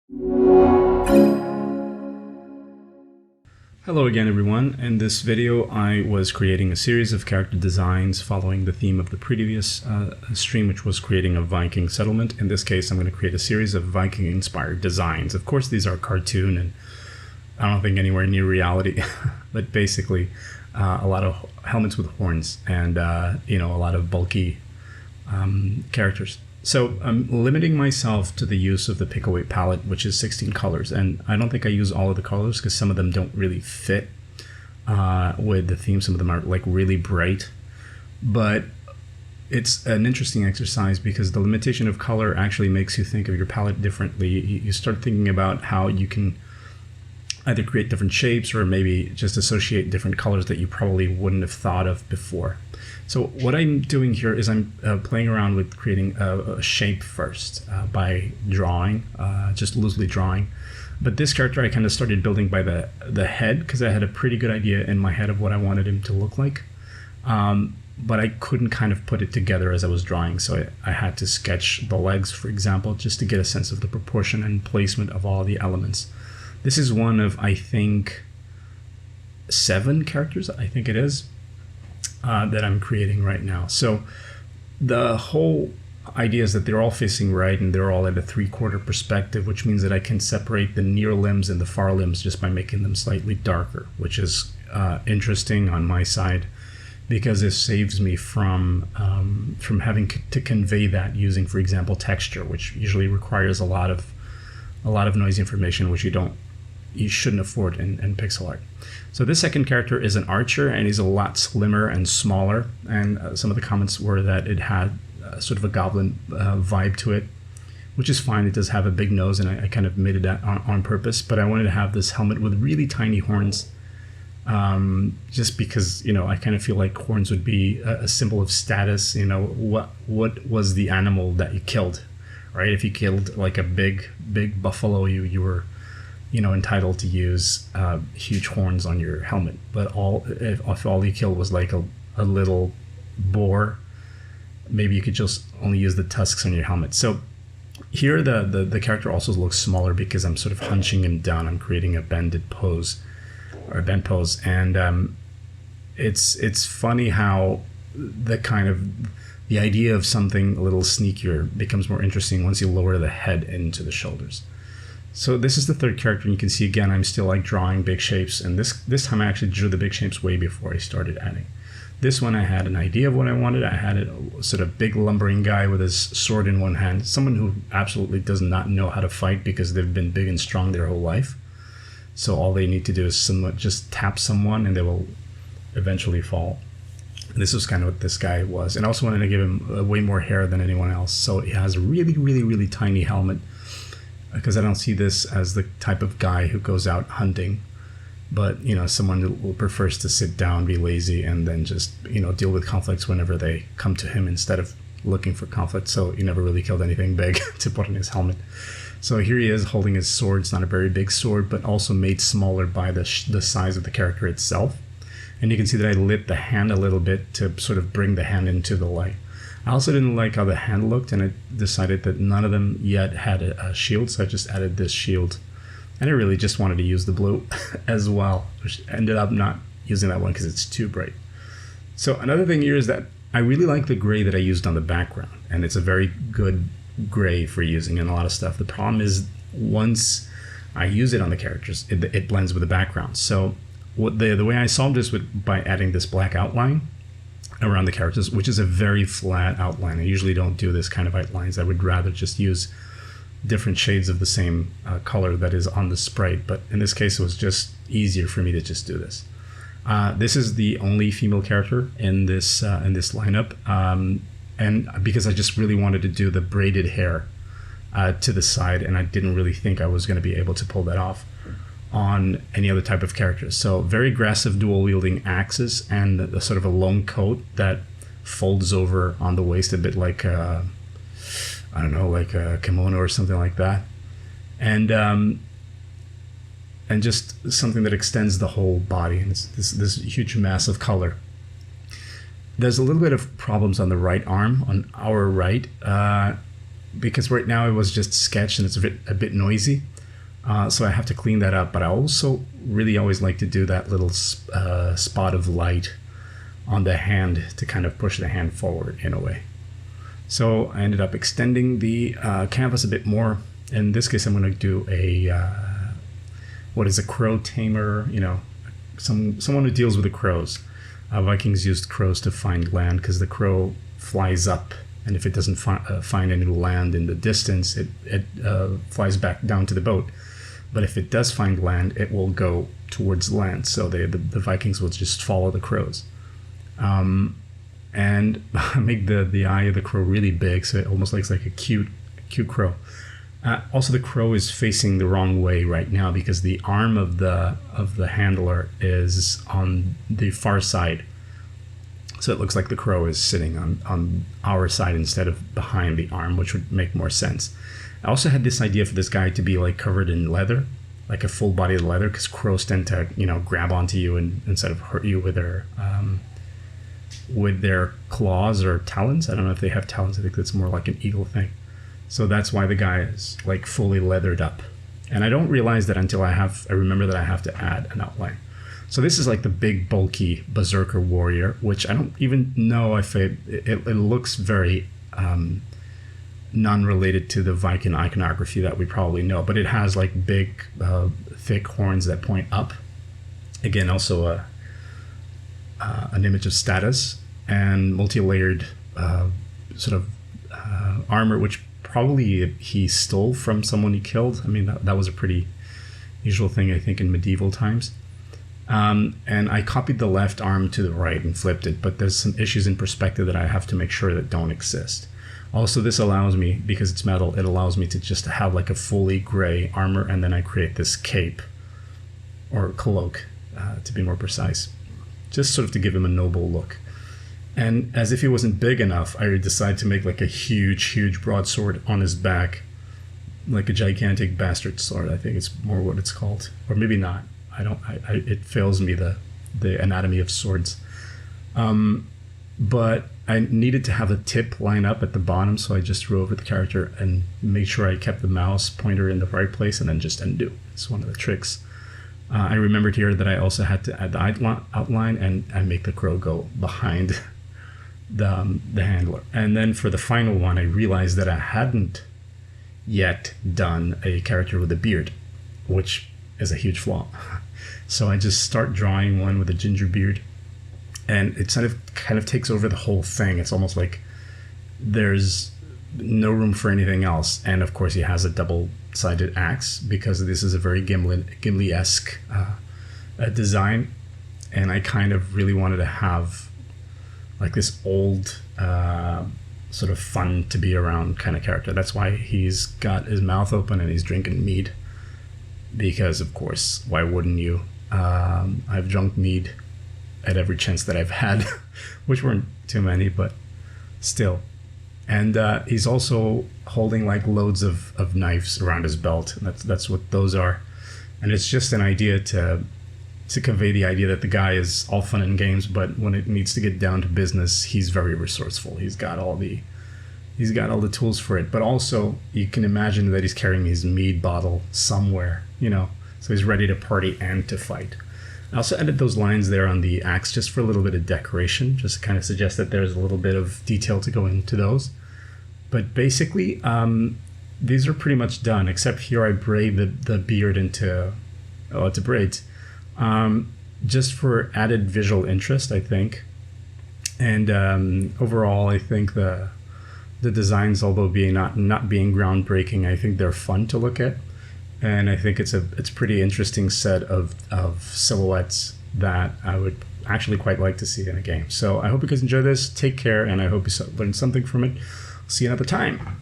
Hello again, everyone. In this video, I was creating a series of character designs following the theme of the previous stream, which was creating a Viking settlement. In this case, I'm going to create a series of Viking-inspired designs. Of course, these are cartoon, and I don't think anywhere near reality, but basically a lot of helmets with horns and a lot of bulky characters. So I'm limiting myself to the use of the Pico palette, which is 16 colors. And I don't think I use all of the colors because some of them don't really fit with the theme. Some of them are like really bright. But it's an interesting exercise because the limitation of color actually makes you think of your palette differently. You start thinking about how you can either create different shapes or maybe just associate different colors that you probably wouldn't have thought of before. So what I'm doing here is I'm playing around with creating a shape first by drawing, just loosely drawing. But this character I kind of started building by the head because I had a pretty good idea in my head of what I wanted him to look like. But I couldn't kind of put it together as I was drawing. So I had to sketch the legs, for example, just to get a sense of the proportion and placement of all the elements. This is one of, I think, 7 characters, I think it is, that I'm creating right now. So the whole idea is that they're all facing right and they're all at a 3/4 perspective, which means that I can separate the near limbs and the far limbs just by making them slightly darker, which is interesting on my side because it saves me from having to convey that using, for example, texture, which usually requires a lot of noise information, which you shouldn't afford in pixel art. So this second character is an archer, and he's a lot slimmer and smaller. And some of the comments were that it had sort of a goblin vibe to it, which is fine. It does have a big nose, and I kind of made it on purpose. But I wanted to have this helmet with really tiny horns, just because I kind of feel like horns would be a symbol of status. What was the animal that you killed, right? If you killed like a big buffalo, you were entitled to use huge horns on your helmet. But if all you killed was like a little boar, maybe you could just only use the tusks on your helmet. So here the character also looks smaller because I'm sort of hunching him down. I'm creating a bended pose or a bent pose, and it's funny how the idea of something a little sneakier becomes more interesting once you lower the head into the shoulders. So this is the third character, and you can see again I'm still like drawing big shapes, and this time I actually drew the big shapes way before I started adding. This one I had an idea of what I wanted. I had a sort of big lumbering guy with his sword in one hand, someone who absolutely does not know how to fight because they've been big and strong their whole life. So all they need to do is just tap someone and they will eventually fall. And this was kind of what this guy was. And I also wanted to give him way more hair than anyone else. So he has a really, really, really tiny helmet, because I don't see this as the type of guy who goes out hunting, but someone who prefers to sit down, be lazy, and then just deal with conflicts whenever they come to him instead of looking for conflict. So he never really killed anything big to put in his helmet. So here he is holding his sword. It's not a very big sword, but also made smaller by the size of the character itself. And you can see that I lit the hand a little bit to sort of bring the hand into the light. I also didn't like how the hand looked, and I decided that none of them yet had a shield, so I just added this shield. And I really just wanted to use the blue as well, which ended up not using that one because it's too bright. So another thing here is that I really like the gray that I used on the background, and it's a very good gray for using in a lot of stuff. The problem is once I use it on the characters, it blends with the background. So the way I solved this by adding this black outline around the characters, which is a very flat outline. I usually don't do this kind of outlines. I would rather just use different shades of the same color that is on the sprite, but in this case it was just easier for me to just do this. This is the only female character in this lineup, and because I just really wanted to do the braided hair to the side, and I didn't really think I was going to be able to pull that off on any other type of characters. So very aggressive dual wielding axes and a sort of a long coat that folds over on the waist a bit like I don't know, like a kimono or something like that, and just something that extends the whole body, and it's this huge mass of color. There's a little bit of problems on the right arm, on our right, because right now it was just sketched and it's a bit noisy. So I have to clean that up, but I also really always like to do that little spot of light on the hand to kind of push the hand forward in a way. So I ended up extending the canvas a bit more. In this case, I'm going to do what is a crow tamer, someone who deals with the crows. Vikings used crows to find land because the crow flies up, and if it doesn't find any land in the distance, it flies back down to the boat. But if it does find land, it will go towards land. So the Vikings will just follow the crows. And make the eye of the crow really big, so it almost looks like a cute crow. Also, the crow is facing the wrong way right now because the arm of the handler is on the far side. So it looks like the crow is sitting on our side instead of behind the arm, which would make more sense. I also had this idea for this guy to be like covered in leather, like a full body of leather, because crows tend to grab onto you and instead of hurt you with their claws or talons. I don't know if they have talons. I think that's more like an eagle thing. So that's why the guy is like fully leathered up. And I don't realize that until I remember that I have to add an outline. So this is like the big bulky berserker warrior, which I don't even know if it looks very non-related to the Viking iconography that we probably know, but it has like big thick horns that point up. Again, also an image of status and multi-layered armor, which probably he stole from someone he killed. I mean, that was a pretty usual thing, I think, in medieval times. And I copied the left arm to the right and flipped it, but there's some issues in perspective that I have to make sure that don't exist. Also, this allows me, because it's metal, it allows me to just have like a fully gray armor, and then I create this cape or cloak, to be more precise, just sort of to give him a noble look. And as if he wasn't big enough, I decided to make like a huge broadsword on his back, like a gigantic bastard sword. I think it's more what it's called, or maybe not. It fails me, the anatomy of swords. But I needed to have a tip line up at the bottom, so I just drew over the character and made sure I kept the mouse pointer in the right place, and then just undo. It's one of the tricks. I remembered here that I also had to add the outline and make the crow go behind the handler. And then for the final one, I realized that I hadn't yet done a character with a beard, which is a huge flaw. So I just start drawing one with a ginger beard, and it kind of takes over the whole thing. It's almost like there's no room for anything else. And of course, he has a double-sided axe because this is a very Gimli-esque design. And I kind of really wanted to have like this old, sort of fun to be around kind of character. That's why he's got his mouth open and he's drinking mead. Because of course, why wouldn't you? I've drunk mead at every chance that I've had, which weren't too many, but still. And he's also holding like loads of knives around his belt. And that's what those are. And it's just an idea to convey the idea that the guy is all fun and games, but when it needs to get down to business, he's very resourceful. He's got all the tools for it. But also, you can imagine that he's carrying his mead bottle somewhere, so he's ready to party and to fight. I also added those lines there on the axe just for a little bit of decoration, just to kind of suggest that there's a little bit of detail to go into those. But basically, these are pretty much done, except here I braid the beard into braids, just for added visual interest, I think. And overall, I think the designs, although not being groundbreaking, I think they're fun to look at. And I think it's pretty interesting set of silhouettes that I would actually quite like to see in a game. So I hope you guys enjoy this. Take care, and I hope you learned something from it. See you another time.